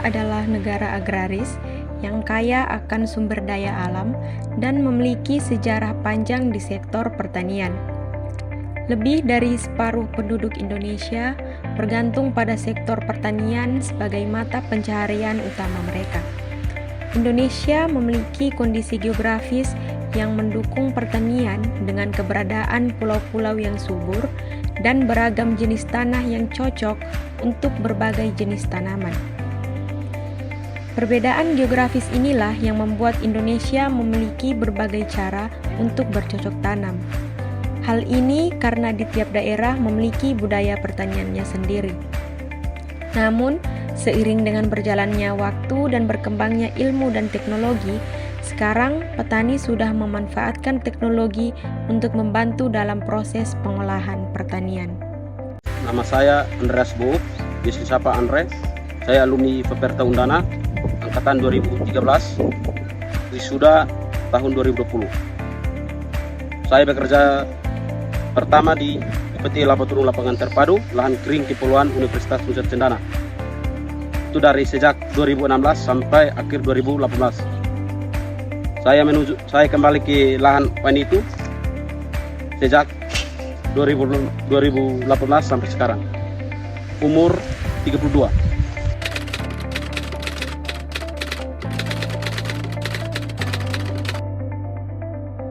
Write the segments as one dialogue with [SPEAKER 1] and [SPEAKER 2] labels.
[SPEAKER 1] adalah negara agraris yang kaya akan sumber daya alam dan memiliki sejarah panjang di sektor pertanian. Lebih dari separuh penduduk Indonesia bergantung pada sektor pertanian sebagai mata pencaharian utama mereka. Indonesia memiliki kondisi geografis yang mendukung pertanian dengan keberadaan pulau-pulau yang subur dan beragam jenis tanah yang cocok untuk berbagai jenis tanaman. Perbedaan geografis inilah yang membuat Indonesia memiliki berbagai cara untuk bercocok tanam. Hal ini karena di tiap daerah memiliki budaya pertaniannya sendiri. Namun, seiring dengan berjalannya waktu dan berkembangnya ilmu dan teknologi, sekarang petani sudah memanfaatkan teknologi untuk membantu dalam proses pengolahan pertanian.
[SPEAKER 2] Nama saya Andreas Bouk, biasa disapa Andre. Saya alumni Peperta Undana, angkatan 2013, wisuda tahun 2020. Saya bekerja pertama di PT Laboratorium Lapangan Terpadu, Lahan Kering Kepulauan Universitas Nusa Cendana. Itu dari sejak 2016 sampai akhir 2018. Saya kembali ke lahan lain itu sejak 2018 sampai sekarang. Umur 32.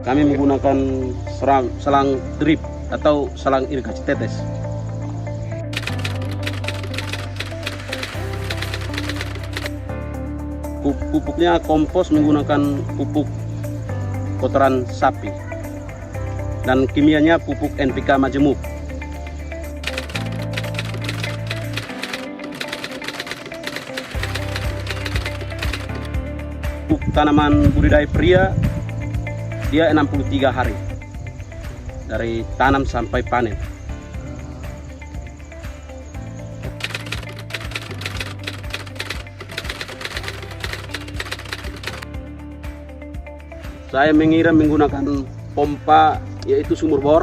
[SPEAKER 2] Kami menggunakan selang drip atau selang irigasi tetes. Pupuknya kompos menggunakan pupuk kotoran sapi dan kimianya pupuk NPK majemuk. Pupuk tanaman budidaya pria dia 63 hari dari tanam sampai panen. Saya menyiram menggunakan pompa, yaitu sumur bor.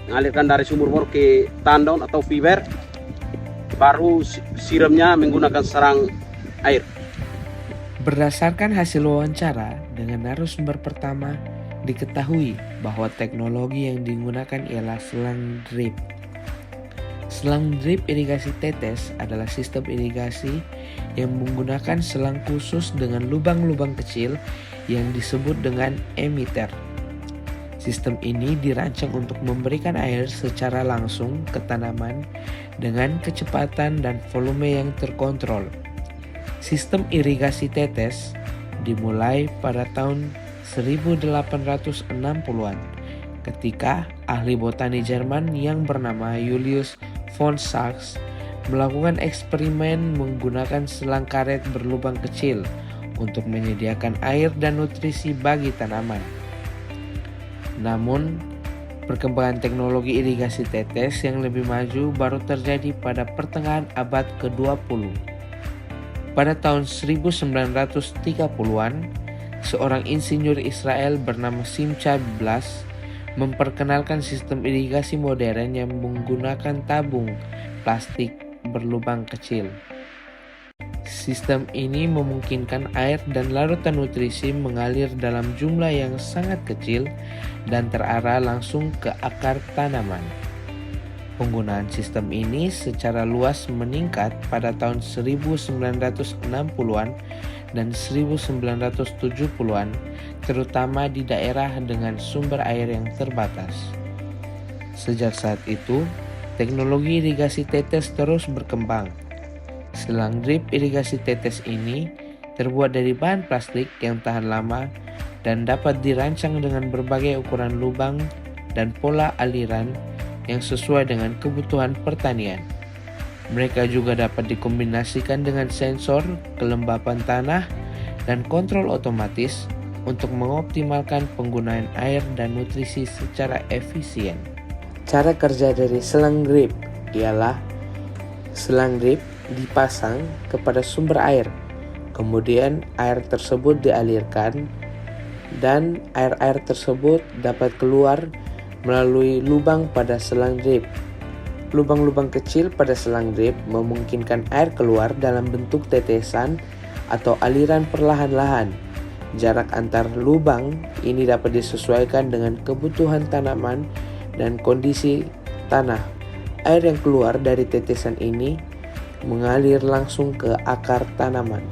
[SPEAKER 2] Mengalirkan dari sumur bor ke tandon atau fiber, baru siramnya menggunakan sarang air.
[SPEAKER 3] Berdasarkan hasil wawancara dengan narasumber pertama, diketahui bahwa teknologi yang digunakan ialah selang drip. Selang drip irigasi tetes adalah sistem irigasi yang menggunakan selang khusus dengan lubang-lubang kecil yang disebut dengan emitter. Sistem ini dirancang untuk memberikan air secara langsung ke tanaman dengan kecepatan dan volume yang terkontrol. Sistem irigasi tetes dimulai pada tahun 1860-an ketika ahli botani Jerman yang bernama Julius von Sachs melakukan eksperimen menggunakan selang karet berlubang kecil untuk menyediakan air dan nutrisi bagi tanaman. Namun, perkembangan teknologi irigasi tetes yang lebih maju baru terjadi pada pertengahan abad ke-20. Pada tahun 1930-an, seorang insinyur Israel bernama Simcha Blas memperkenalkan sistem irigasi modern yang menggunakan tabung plastik berlubang kecil. Sistem ini memungkinkan air dan larutan nutrisi mengalir dalam jumlah yang sangat kecil dan terarah langsung ke akar tanaman. Penggunaan sistem ini secara luas meningkat pada tahun 1960-an dan 1970-an, terutama di daerah dengan sumber air yang terbatas. Sejak saat itu, teknologi irigasi tetes terus berkembang. Selang drip irigasi tetes ini terbuat dari bahan plastik yang tahan lama dan dapat dirancang dengan berbagai ukuran lubang dan pola aliran yang sesuai dengan kebutuhan pertanian. Mereka juga dapat dikombinasikan dengan sensor, kelembapan tanah, dan kontrol otomatis untuk mengoptimalkan penggunaan air dan nutrisi secara efisien. Cara kerja dari selang drip ialah selang drip dipasang kepada sumber air, kemudian air tersebut dialirkan dan air-air tersebut dapat keluar melalui lubang pada selang drip. Lubang-lubang kecil pada selang drip memungkinkan air keluar dalam bentuk tetesan atau aliran perlahan-lahan. Jarak antar lubang ini dapat disesuaikan dengan kebutuhan tanaman dan kondisi tanah. Air yang keluar dari tetesan ini mengalir langsung ke akar tanaman.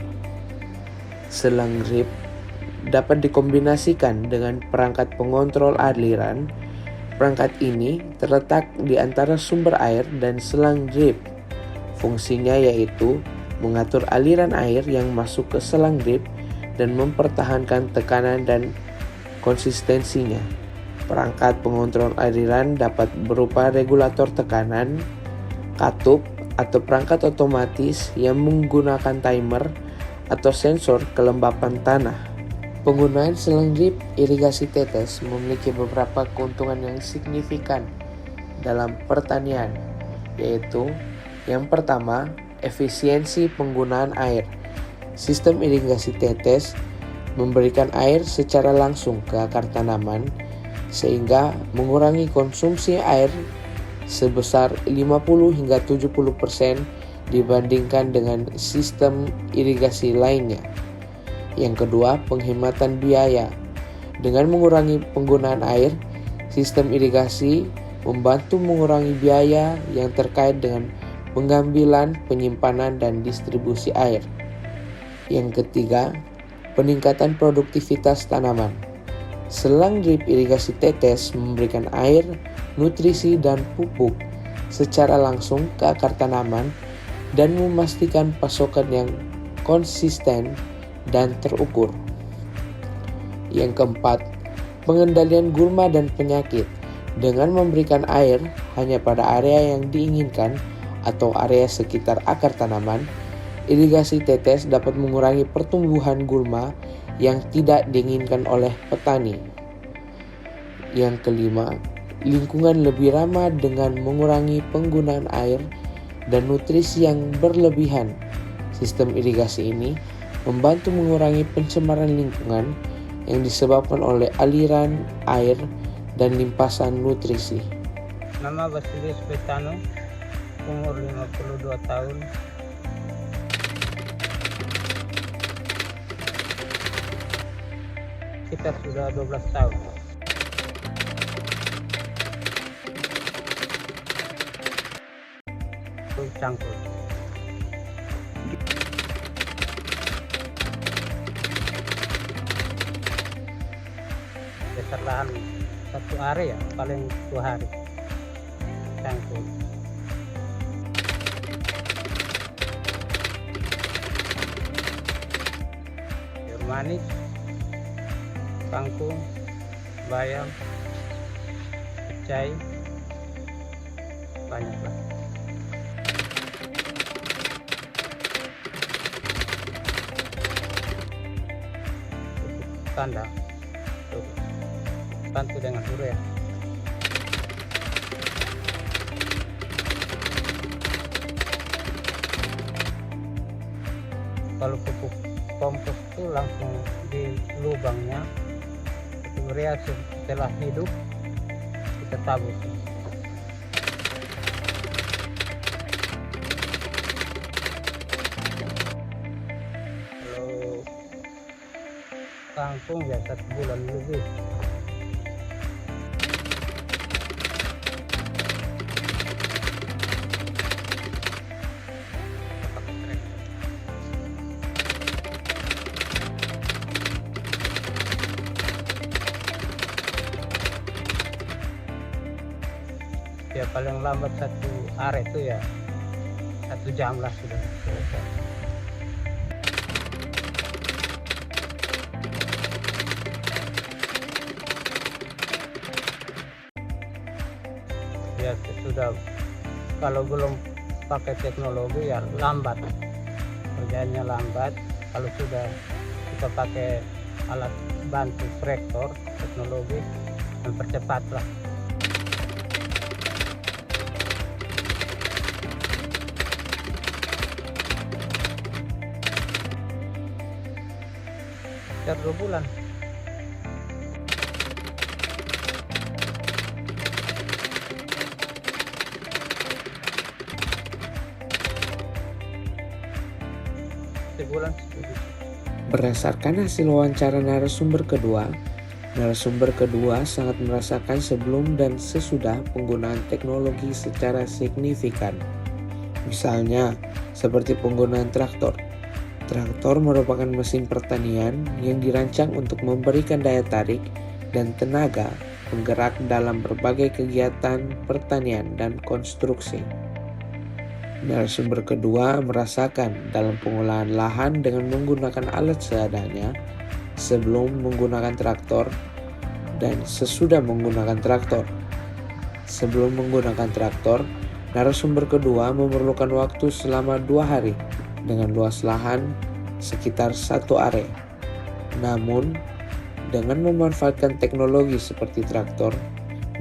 [SPEAKER 3] Selang drip dapat dikombinasikan dengan perangkat pengontrol aliran. Perangkat ini terletak di antara sumber air dan selang drip. Fungsinya yaitu mengatur aliran air yang masuk ke selang drip dan mempertahankan tekanan dan konsistensinya. Perangkat pengontrol aliran dapat berupa regulator tekanan, katup, atau perangkat otomatis yang menggunakan timer atau sensor kelembapan tanah. Penggunaan selang drip irigasi tetes memiliki beberapa keuntungan yang signifikan dalam pertanian, yaitu yang pertama, efisiensi penggunaan air. Sistem irigasi tetes memberikan air secara langsung ke akar tanaman sehingga mengurangi konsumsi air sebesar 50 hingga 70% dibandingkan dengan sistem irigasi lainnya. Yang kedua, penghematan biaya. Dengan mengurangi penggunaan air, sistem irigasi membantu mengurangi biaya yang terkait dengan pengambilan, penyimpanan, dan distribusi air. Yang ketiga, peningkatan produktivitas tanaman. Selang drip irigasi tetes memberikan air, nutrisi, dan pupuk secara langsung ke akar tanaman dan memastikan pasokan yang konsisten dan terukur. Yang keempat, pengendalian gulma dan penyakit. Dengan memberikan air hanya pada area yang diinginkan atau area sekitar akar tanaman, irigasi tetes dapat mengurangi pertumbuhan gulma yang tidak diinginkan oleh petani. Yang kelima, lingkungan lebih ramah dengan mengurangi penggunaan air dan nutrisi yang berlebihan. Sistem irigasi ini membantu mengurangi pencemaran lingkungan yang disebabkan oleh aliran air dan limpasan nutrisi.
[SPEAKER 4] Nama Basilius Petano, umur 52 tahun. Kita sudah 12 tahun. Cangkul. Besar lahan satu hari ya, paling 2 hari. Cangkul. Sayur manis, kangkung, bayam, pecai, banyak lah. Tanda bantu dengan urea. Kalau pupuk kompos itu langsung di lubangnya, urea setelah hidup kita tabur. Kalau kangkung ya 1 bulan lebih. Ya paling lambat 1 hari itu ya 1 jam lah sudah selesai. Ya sudah, kalau belum pakai teknologi ya lambat, kerjanya lambat. Kalau sudah kita pakai alat bantu traktor teknologi, mempercepat lah. Sekitar 2 bulan. sebulan sudah.
[SPEAKER 3] Berdasarkan hasil wawancara narasumber kedua sangat merasakan sebelum dan sesudah penggunaan teknologi secara signifikan. Misalnya, seperti penggunaan traktor. Traktor merupakan mesin pertanian yang dirancang untuk memberikan daya tarik dan tenaga penggerak dalam berbagai kegiatan pertanian dan konstruksi. Narasumber kedua merasakan dalam pengolahan lahan dengan menggunakan alat seadanya sebelum menggunakan traktor dan sesudah menggunakan traktor. Sebelum menggunakan traktor, narasumber kedua memerlukan waktu selama 2 hari dengan luas lahan sekitar 1 are. Namun, dengan memanfaatkan teknologi seperti traktor,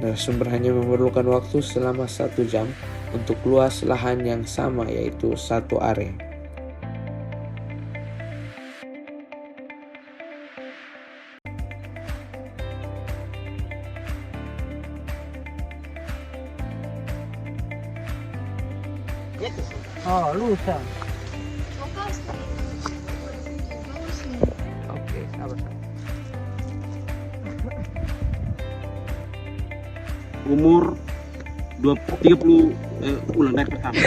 [SPEAKER 3] narasumber hanya memerlukan waktu selama 1 jam untuk luas lahan yang sama, yaitu 1 are.
[SPEAKER 4] Oh, lusa.
[SPEAKER 3] Oke, sabar.
[SPEAKER 2] Umur 30 ulang dari pertama.